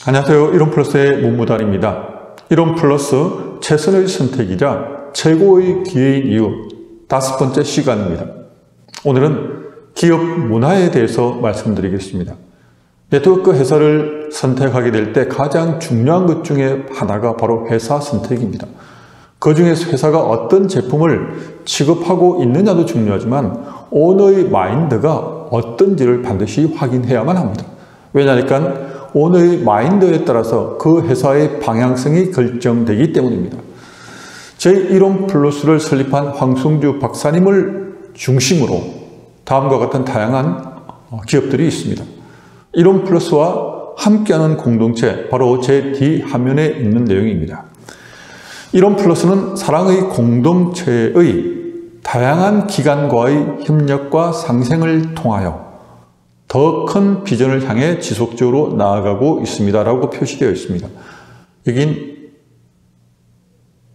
안녕하세요. 이론플러스의 문무달입니다. 이론플러스 최선의 선택이자 최고의 기회인 이유 5번째 시간입니다. 오늘은 기업 문화에 대해서 말씀드리겠습니다. 네트워크 회사를 선택하게 될 때 가장 중요한 것 중에 하나가 바로 회사 선택입니다. 그 중에서 회사가 어떤 제품을 취급하고 있느냐도 중요하지만 오너의 마인드가 어떤지를 반드시 확인해야만 합니다. 왜냐하니까 오너의 마인드에 따라서 그 회사의 방향성이 결정되기 때문입니다. 제1론+를 설립한 황승주 박사님을 중심으로 다음과 같은 다양한 기업들이 있습니다. 1론+와 함께하는 공동체, 바로 제 D화면에 있는 내용입니다. 1론+는 사랑의 공동체의 다양한 기관과의 협력과 상생을 통하여 더 큰 비전을 향해 지속적으로 나아가고 있습니다 라고 표시되어 있습니다. 여긴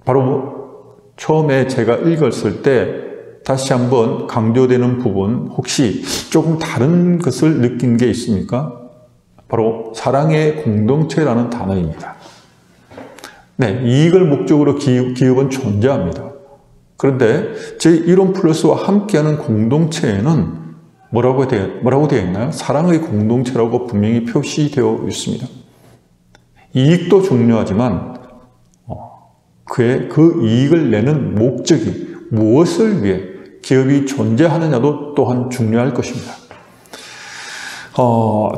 바로 처음에 제가 읽었을 때 다시 한번 강조되는 부분, 혹시 조금 다른 것을 느낀 게 있습니까? 바로 사랑의 공동체라는 단어입니다. 네, 이익을 목적으로 기업은 존재합니다. 그런데 제1론+와 함께하는 공동체에는 뭐라고 되어 있나요? 사랑의 공동체라고 분명히 표시되어 있습니다. 이익도 중요하지만 그 이익을 내는 목적이 무엇을 위해 기업이 존재하느냐도 또한 중요할 것입니다.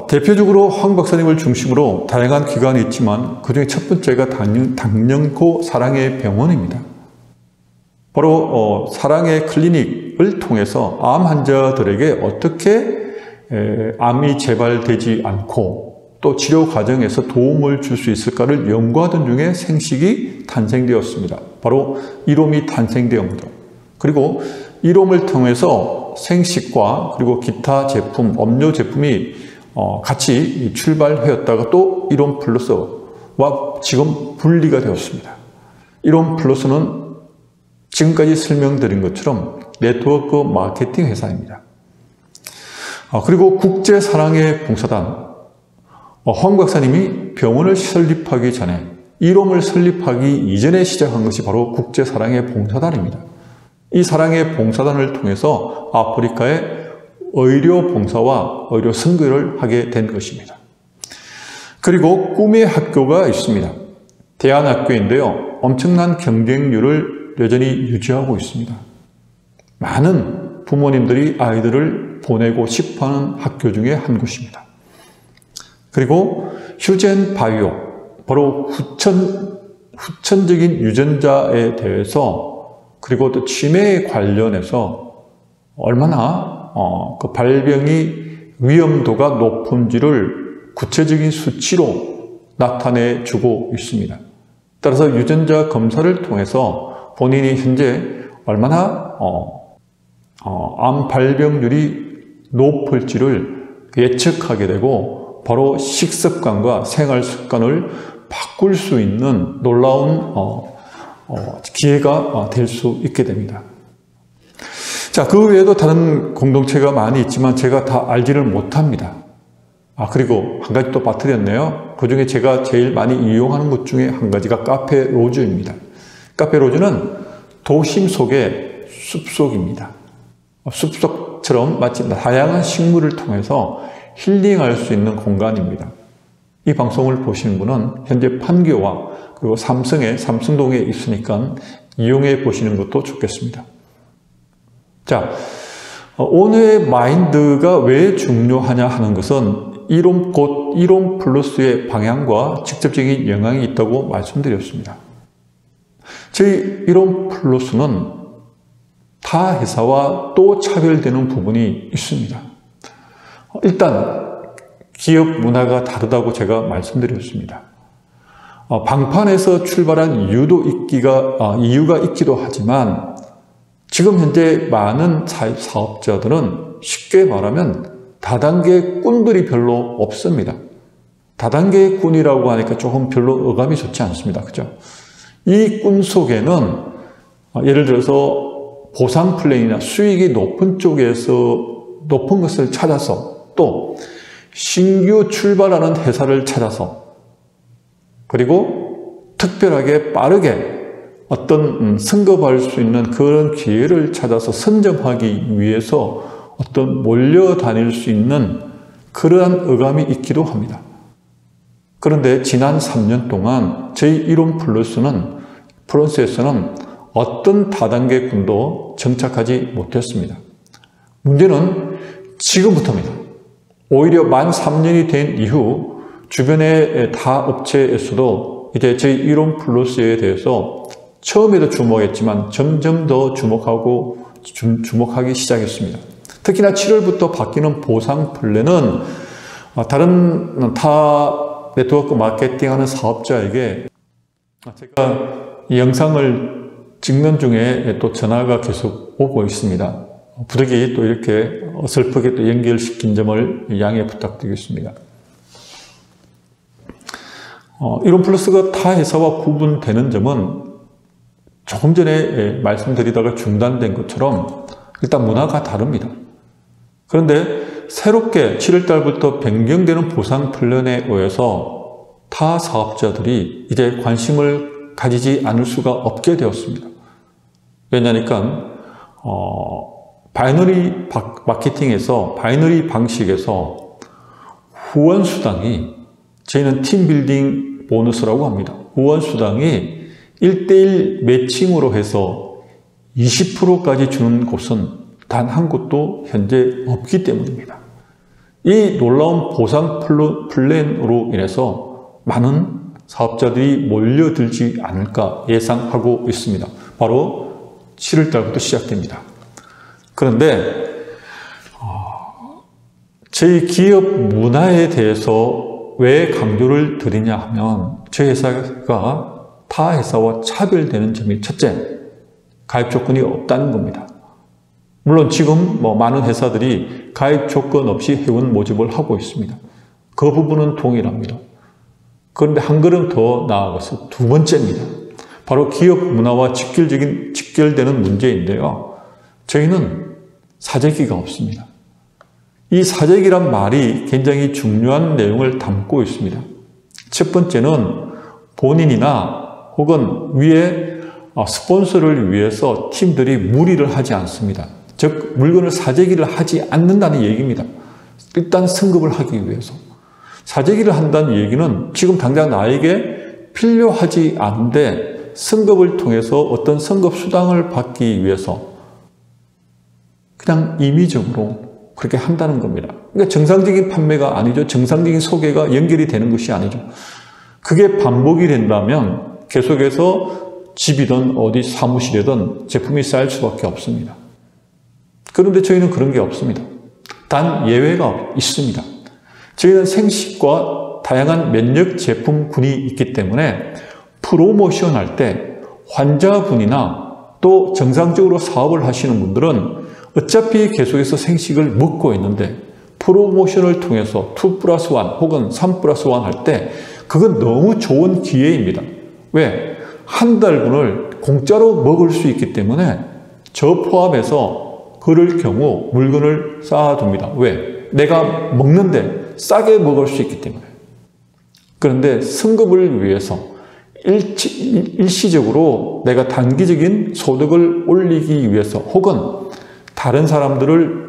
대표적으로 황 박사님을 중심으로 다양한 기관이 있지만 그중에 첫 번째가 당년코 사랑의 병원입니다. 바로 사랑의 클리닉을 통해서 암 환자들에게 어떻게 암이 재발되지 않고 또 치료 과정에서 도움을 줄 수 있을까를 연구하던 중에 생식이 탄생되었습니다. 바로 이롬이 탄생되었습니다. 그리고 이롬을 통해서 생식과 그리고 기타 제품, 업료 제품이 같이 출발하였다가 또 1론+와 지금 분리가 되었습니다. 1론+는 지금까지 설명드린 것처럼 네트워크 마케팅 회사입니다. 그리고 국제사랑의 봉사단, 황 박사님이 병원을 설립하기 전에, 이롬을 설립하기 이전에 시작한 것이 바로 국제사랑의 봉사단입니다. 이 사랑의 봉사단을 통해서 아프리카에 의료 봉사와 의료 선교를 하게 된 것입니다. 그리고 꿈의 학교가 있습니다. 대안학교인데요. 엄청난 경쟁률을 여전히 유지하고 있습니다. 많은 부모님들이 아이들을 보내고 싶어하는 학교 중에 한 곳입니다. 그리고 휴젠바이오, 바로 후천적인 유전자에 대해서 그리고 또 치매에 관련해서 얼마나 그 발병이 위험도가 높은지를 구체적인 수치로 나타내 주고 있습니다. 따라서 유전자 검사를 통해서 본인이 현재 얼마나 암 발병률이 높을지를 예측하게 되고 바로 식습관과 생활 습관을 바꿀 수 있는 놀라운 기회가 될 수 있게 됩니다. 자, 그 외에도 다른 공동체가 많이 있지만 제가 다 알지를 못합니다. 그리고 한 가지 또 빠뜨렸네요. 그 중에 제가 제일 많이 이용하는 것 중에 한 가지가 카페 로즈입니다. 카페 로즈는 도심 속의 숲속입니다. 숲속처럼 마치 다양한 식물을 통해서 힐링할 수 있는 공간입니다. 이 방송을 보시는 분은 현재 판교와 그리고 삼성동에 있으니까 이용해 보시는 것도 좋겠습니다. 자, 오너의 마인드가 왜 중요하냐 하는 것은 곧 1론+의 방향과 직접적인 영향이 있다고 말씀드렸습니다. 저희 1론+는 타 회사와 또 차별되는 부분이 있습니다. 일단 기업 문화가 다르다고 제가 말씀드렸습니다. 방판에서 출발한 이유가 있기도 하지만 지금 현재 많은 사업자들은 쉽게 말하면 다단계 꾼들이 별로 없습니다. 다단계 꾼이라고 하니까 조금 별로 어감이 좋지 않습니다. 그죠? 이 꾼 속에는 예를 들어서 보상 플랜이나 수익이 높은 쪽에서 높은 것을 찾아서 또 신규 출발하는 회사를 찾아서 그리고 특별하게 빠르게 어떤 승급할 수 있는 그런 기회를 찾아서 선점하기 위해서 어떤 몰려다닐 수 있는 그러한 의감이 있기도 합니다. 그런데 지난 3년 동안 저희 이론 플러스에서는 어떤 다단계 군도 정착하지 못했습니다. 문제는 지금부터입니다. 오히려 만 3년이 된 이후 주변의 타 업체에서도 이제 저희 이론 플러스에 대해서 처음에도 주목했지만 점점 더 주목하기 시작했습니다. 특히나 7월부터 바뀌는 보상 플랜은 다른 타 네트워크 마케팅하는 사업자에게 제가 이 영상을 찍는 중에 또 전화가 계속 오고 있습니다. 부득이 또 이렇게 어설프게 또 연결시킨 점을 양해 부탁드리겠습니다. 이론 플러스가 타 회사와 구분되는 점은 조금 전에 말씀드리다가 중단된 것처럼 일단 문화가 다릅니다. 그런데 새롭게 7월달부터 변경되는 보상 플랜에 의해서 타 사업자들이 이제 관심을 가지지 않을 수가 없게 되었습니다. 왜냐니까 바이너리 마케팅에서 바이너리 방식에서 후원 수당이 저희는 팀빌딩 보너스라고 합니다. 후원 수당이 1:1 매칭으로 해서 20%까지 주는 곳은 단 한 곳도 현재 없기 때문입니다. 이 놀라운 보상 플랜으로 인해서 많은 사업자들이 몰려들지 않을까 예상하고 있습니다. 바로 7월 달부터 시작됩니다. 그런데 저희 기업 문화에 대해서 왜 강조를 드리냐 하면 저희 회사가 타 회사와 차별되는 점이 첫째, 가입 조건이 없다는 겁니다. 물론 지금 많은 회사들이 가입 조건 없이 회원 모집을 하고 있습니다. 그 부분은 동일합니다. 그런데 한 걸음 더 나아가서 두 번째입니다. 바로 기업 문화와 직결되는 문제인데요. 저희는 사재기가 없습니다. 이 사재기란 말이 굉장히 중요한 내용을 담고 있습니다. 첫 번째는 본인이나 혹은 위에 스폰서를 위해서 팀들이 무리를 하지 않습니다. 즉 물건을 사재기를 하지 않는다는 얘기입니다. 일단 승급을 하기 위해서. 사재기를 한다는 얘기는 지금 당장 나에게 필요하지 않은데 승급을 통해서 어떤 승급 수당을 받기 위해서 그냥 임의적으로 그렇게 한다는 겁니다. 그러니까 정상적인 판매가 아니죠. 정상적인 소개가 연결이 되는 것이 아니죠. 그게 반복이 된다면 계속해서 집이든 어디 사무실이든 제품이 쌓일 수밖에 없습니다. 그런데 저희는 그런 게 없습니다. 단 예외가 있습니다. 저희는 생식과 다양한 면역 제품군이 있기 때문에 프로모션 할 때 환자분이나 또 정상적으로 사업을 하시는 분들은 어차피 계속해서 생식을 먹고 있는데 프로모션을 통해서 2+1 혹은 3+1 할 때 그건 너무 좋은 기회입니다. 왜? 한 달분을 공짜로 먹을 수 있기 때문에 저 포함해서 그럴 경우 물건을 쌓아둡니다. 왜? 내가 먹는데 싸게 먹을 수 있기 때문에. 그런데 승급을 위해서 일시적으로 내가 단기적인 소득을 올리기 위해서 혹은 다른 사람들을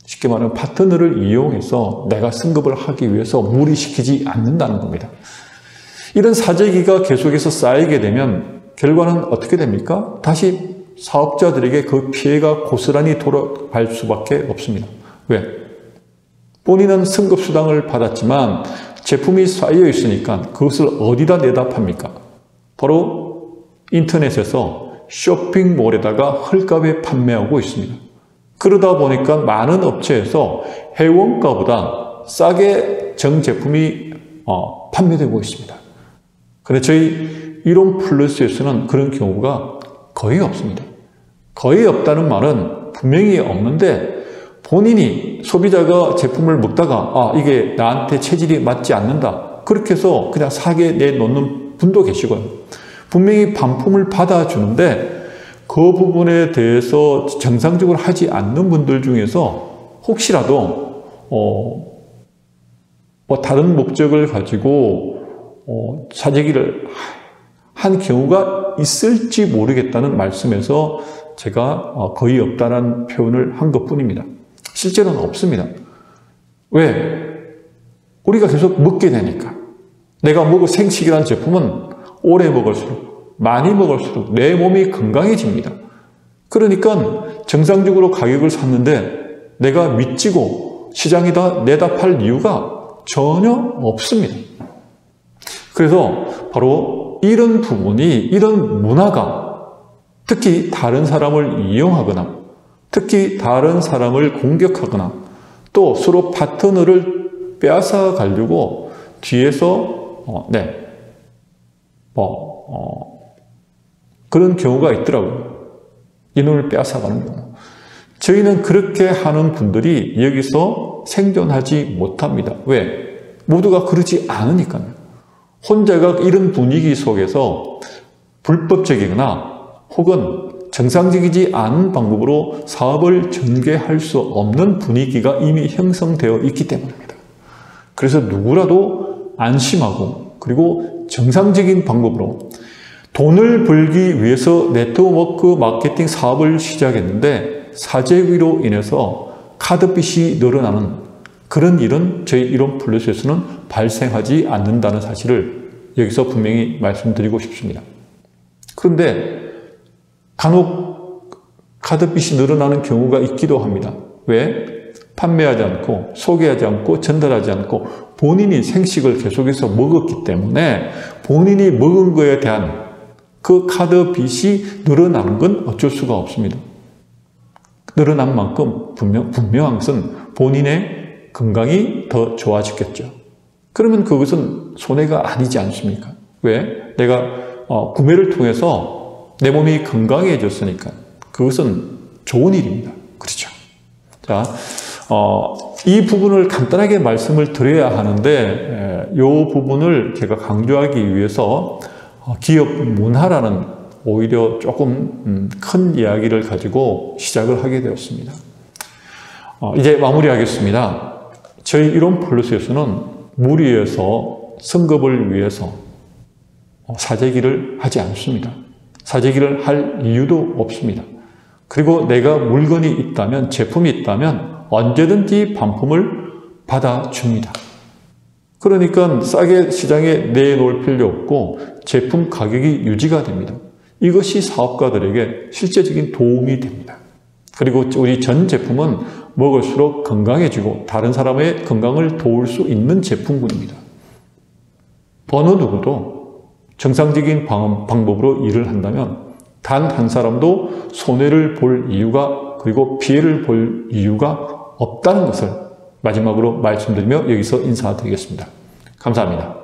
쉽게 말하면 파트너를 이용해서 내가 승급을 하기 위해서 무리시키지 않는다는 겁니다. 이런 사재기가 계속해서 쌓이게 되면 결과는 어떻게 됩니까? 다시 사업자들에게 그 피해가 고스란히 돌아갈 수밖에 없습니다. 왜? 본인은 승급수당을 받았지만 제품이 쌓여 있으니까 그것을 어디다 내다 팝니까? 바로 인터넷에서 쇼핑몰에다가 헐값에 판매하고 있습니다. 그러다 보니까 많은 업체에서 회원가보다 싸게 정제품이 판매되고 있습니다. 그런데 저희 이론 플러스에서는 그런 경우가 거의 없습니다. 거의 없다는 말은 분명히 없는데 본인이 소비자가 제품을 먹다가 이게 나한테 체질이 맞지 않는다. 그렇게 해서 그냥 사게 내놓는 분도 계시고요. 분명히 반품을 받아주는데 그 부분에 대해서 정상적으로 하지 않는 분들 중에서 혹시라도 다른 목적을 가지고 사재기를 한 경우가 있을지 모르겠다는 말씀에서 제가 거의 없다는 표현을 한 것뿐입니다. 실제로는 없습니다. 왜? 우리가 계속 먹게 되니까. 내가 먹을 생식이라는 제품은 오래 먹을수록, 많이 먹을수록 내 몸이 건강해집니다. 그러니까 정상적으로 가격을 샀는데 내가 미치고 시장에다 내다 팔 이유가 전혀 없습니다. 그래서 바로 이런 부분이, 이런 문화가 특히 다른 사람을 이용하거나 특히 다른 사람을 공격하거나 또 서로 파트너를 빼앗아 가려고 뒤에서 그런 경우가 있더라고요. 인원을 빼앗아가는 경우. 저희는 그렇게 하는 분들이 여기서 생존하지 못합니다. 왜? 모두가 그러지 않으니까요. 혼자가 이런 분위기 속에서 불법적이거나 혹은 정상적이지 않은 방법으로 사업을 전개할 수 없는 분위기가 이미 형성되어 있기 때문입니다. 그래서 누구라도 안심하고 그리고 정상적인 방법으로 돈을 벌기 위해서 네트워크 마케팅 사업을 시작했는데 사재기로 인해서 카드빚이 늘어나는 그런 일은 저희 이론 플러스에서는 발생하지 않는다는 사실을 여기서 분명히 말씀드리고 싶습니다. 그런데 간혹 카드빚이 늘어나는 경우가 있기도 합니다. 왜? 판매하지 않고 소개하지 않고 전달하지 않고 본인이 생식을 계속해서 먹었기 때문에 본인이 먹은 거에 대한 그 카드 빚이 늘어난 건 어쩔 수가 없습니다. 늘어난 만큼 분명한 것은 본인의 건강이 더 좋아지겠죠. 그러면 그것은 손해가 아니지 않습니까? 왜? 내가 구매를 통해서 내 몸이 건강해졌으니까 그것은 좋은 일입니다. 그렇죠? 자, 이 부분을 간단하게 말씀을 드려야 하는데 이 부분을 제가 강조하기 위해서 기업 문화라는 오히려 조금 큰 이야기를 가지고 시작을 하게 되었습니다. 이제 마무리하겠습니다. 저희 이론 플러스에서는 무리해서 성급을 위해서 사재기를 하지 않습니다. 사재기를 할 이유도 없습니다. 그리고 내가 물건이 있다면, 제품이 있다면 언제든지 반품을 받아줍니다. 그러니까 싸게 시장에 내놓을 필요 없고 제품 가격이 유지가 됩니다. 이것이 사업가들에게 실제적인 도움이 됩니다. 그리고 우리 전 제품은 먹을수록 건강해지고 다른 사람의 건강을 도울 수 있는 제품군입니다. 어느 누구도 정상적인 방법으로 일을 한다면 단 한 사람도 손해를 볼 이유가 그리고 피해를 볼 이유가 없다는 것을 마지막으로 말씀드리며 여기서 인사드리겠습니다. 감사합니다.